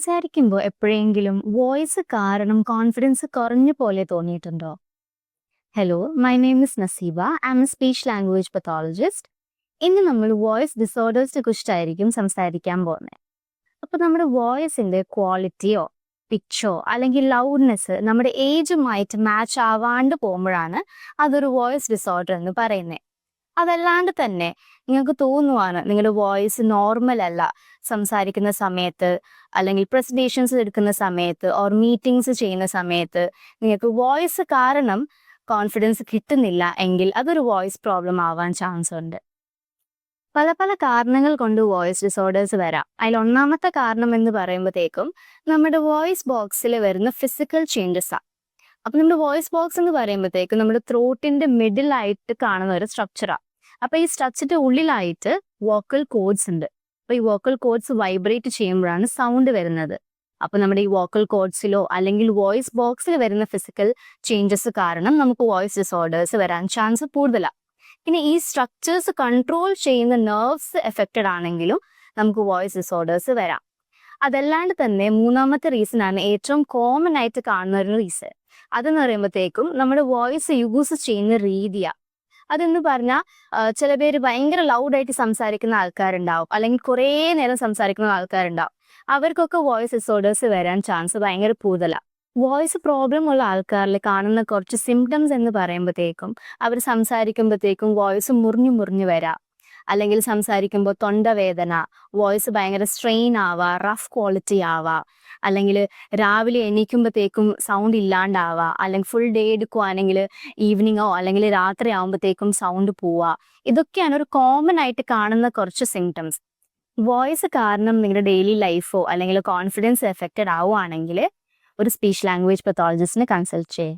സംസാരിക്കുമ്പോൾ എപ്പോഴെങ്കിലും വോയിസ് കാരണം കോൺഫിഡൻസ് കുറഞ്ഞ പോലെ തോന്നിയിട്ടുണ്ടോ? Hello, my name is Naseeba. I M A speech language pathologist. ഇന്ന് നമ്മൾ വോയിസ് ഡിസോർഡേഴ്സിനെ കുറിച്ചായിരിക്കും സംസാരിക്കാൻ പോകുന്നത്. അപ്പോൾ നമ്മുടെ വോയിസിന്റെ ക്വാളിറ്റിയോ പിച്ചോ അല്ലെങ്കിൽ ലൗഡ്നെസ് നമ്മുടെ ഏജുമായിട്ട് മാച്ച് ആവാണ്ട് പോകുമ്പോഴാണ് അതൊരു വോയിസ് ഡിസോർഡർ എന്ന് പറയുന്നത്. അതല്ലാണ്ട് തന്നെ നിങ്ങൾക്ക് തോന്നുവാണ് നിങ്ങളുടെ വോയിസ് നോർമൽ അല്ല സംസാരിക്കുന്ന സമയത്ത്, അല്ലെങ്കിൽ പ്രസന്റേഷൻസ് എടുക്കുന്ന സമയത്ത് ഓർ മീറ്റിംഗ്സ് ചെയ്യുന്ന സമയത്ത് നിങ്ങൾക്ക് വോയിസ് കാരണം കോൺഫിഡൻസ് കിട്ടുന്നില്ല എങ്കിൽ അതൊരു വോയിസ് പ്രോബ്ലം ആവാൻ ചാൻസ് ഉണ്ട്. പല പല കാരണങ്ങൾ കൊണ്ട് വോയിസ് ഡിസോർഡേഴ്സ് വരാം. അതിൽ ഒന്നാമത്തെ കാരണം എന്ന് പറയുമ്പോഴത്തേക്കും നമ്മുടെ വോയിസ് ബോക്സിൽ വരുന്ന ഫിസിക്കൽ ചേഞ്ചസ് ആണ്. അപ്പൊ നമ്മുടെ വോയിസ് ബോക്സ് എന്ന് പറയുമ്പോഴത്തേക്കും നമ്മുടെ ത്രോട്ടിന്റെ മിഡിൽ ആയിട്ട് കാണുന്ന ഒരു സ്ട്രക്ചറാണ്. അപ്പൊ ഈ സ്ട്രക്ചറിന്റെ ഉള്ളിലായിട്ട് വോക്കൽ കോഡ്സ് ഉണ്ട്. അപ്പൊ ഈ വോക്കൽ കോഡ്സ് വൈബ്രേറ്റ് ചെയ്യുമ്പോഴാണ് സൗണ്ട് വരുന്നത്. അപ്പൊ നമ്മുടെ ഈ വോക്കൽ കോഡ്സിലോ അല്ലെങ്കിൽ വോയിസ് ബോക്സിൽ വരുന്ന ഫിസിക്കൽ ചേഞ്ചസ് കാരണം നമുക്ക് വോയിസ് ഡിസോർഡേഴ്സ് വരാൻ ചാൻസ് കൂടുതലാണ്. പിന്നെ ഈ സ്ട്രക്ചേഴ്സ് കൺട്രോൾ ചെയ്യുന്ന നെർവ്സ് എഫക്റ്റഡ് ആണെങ്കിലും നമുക്ക് വോയിസ് ഡിസോർഡേഴ്സ് വരാം. അതല്ലാണ്ട് തന്നെ മൂന്നാമത്തെ റീസൺ ആണ് ഏറ്റവും കോമൺ ആയിട്ട് കാണുന്ന ഒരു റീസൺ. അതെന്ന് പറയുമ്പോഴത്തേക്കും നമ്മുടെ വോയിസ് യൂസ് ചെയ്യുന്ന രീതിയാണ്. അതെന്ന് പറഞ്ഞാൽ ചില പേര് ഭയങ്കര ലൗഡായിട്ട് സംസാരിക്കുന്ന ആൾക്കാരുണ്ടാവും, അല്ലെങ്കിൽ കുറേ നേരം സംസാരിക്കുന്ന ആൾക്കാരുണ്ടാവും. അവർക്കൊക്കെ വോയിസ് ഡിസോർഡേഴ്സ് വരാൻ ചാൻസ് ഭയങ്കര കൂടുതലാണ്. വോയിസ് പ്രോബ്ലം ഉള്ള ആൾക്കാരിൽ കാണുന്ന കുറച്ച് സിംറ്റംസ് എന്ന് പറയുമ്പോഴത്തേക്കും അവർ സംസാരിക്കുമ്പോഴത്തേക്കും വോയിസ് മുറിഞ്ഞു മുറിഞ്ഞു വരാം, അല്ലെങ്കിൽ സംസാരിക്കുമ്പോൾ തൊണ്ടവേദന, വോയിസ് ഭയങ്കര സ്ട്രെയിൻ ആവുക, റഫ് ക്വാളിറ്റി ആവുക, അല്ലെങ്കിൽ രാവിലെ എണീക്കുമ്പോഴത്തേക്കും സൗണ്ട് ഇല്ലാണ്ടാവുക, അല്ലെങ്കിൽ ഫുൾ ഡേ എടുക്കുവാണെങ്കിൽ ഈവനിങ്ങോ അല്ലെങ്കിൽ രാത്രി ആകുമ്പോഴത്തേക്കും സൗണ്ട് പോവുക. ഇതൊക്കെയാണ് ഒരു കോമൺ ആയിട്ട് കാണുന്ന കുറച്ച് സിംറ്റംസ്. വോയിസ് കാരണം നിങ്ങളുടെ ഡെയിലി ലൈഫോ അല്ലെങ്കിൽ കോൺഫിഡൻസ് എഫക്റ്റഡ് ആവുകയാണെങ്കിൽ ഒരു സ്പീച്ച് ലാംഗ്വേജ് പത്തോളജിസ്റ്റിനെ കൺസൾട്ട് ചെയ്യേ.